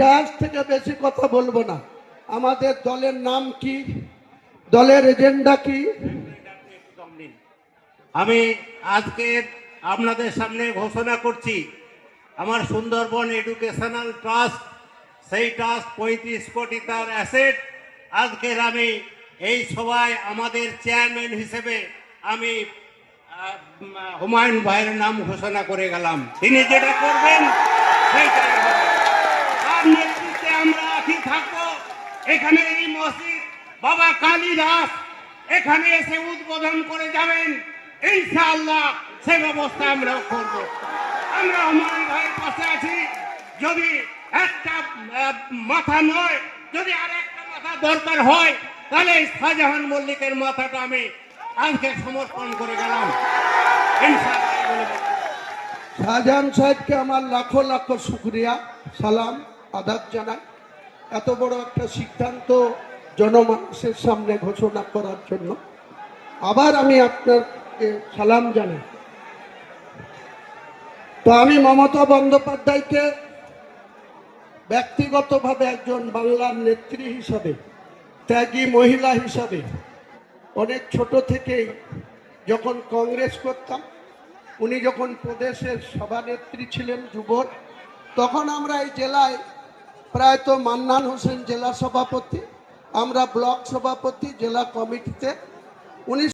কাজ থেকে বেশি কথা বলবো না। আমাদের দলের নাম কি, দলের এজেন্ডা কি? আমি আজকে আপনাদের সামনে ঘোষণা করছি, আমার সুন্দরবন এডুকেশনাল ট্রাস্ট, সেই ট্রাস্ট 35 কোটি তার অ্যাসেট। আজকের আমি এই সভায় আমাদের চেয়ারম্যান হিসেবে আমি হুমায়ুন ভাইয়ের নাম ঘোষণা করে গেলাম। তিনি যেটা করবেন সেইটাই হবে। তার নেতৃত্বে আমরা আছি থাকবো। এখানে এই মসজিদ বাবা কালীদাস এখানে এসে উদ্বোধন করে যাবেন, ইনশাআল্লাহ সে ব্যবস্থা আমরা করব। আমরা হুমায়ুন ভাইয়ের পাশে আছি। যদি একটা মাথা নয়, যদি আর একটা মাথা দরকার হয়, তাহলে শাহজাহান মল্লিকের মাথাটা আমি আজকে সমর্পণ করে গেলাম, ইনশাআল্লাহ। শাহজাহান সাহেবকে আমার লাখো লাখো শুকরিয়া, সালাম, আদাব জানাই এত বড় একটা সিদ্ধান্ত জনমানুষের সামনে ঘোষণা করার জন্য। আবার আমি আপনাকে সালাম জানাই। তো আমি মমতা বন্দ্যোপাধ্যায়কে ব্যক্তিগতভাবে একজন বাংলার নেত্রী হিসাবে, ত্যাগী মহিলা হিসাবে, অনেক ছোট থেকেই যখন কংগ্রেস করতাম, উনি যখন প্রদেশের সভানেত্রী ছিলেন যুবর, তখন আমরা এই জেলায় প্রায়ত মান্নান হোসেন জেলা সভাপতি, আমরা ব্লক সভাপতি, জেলা কমিটিতে। উনি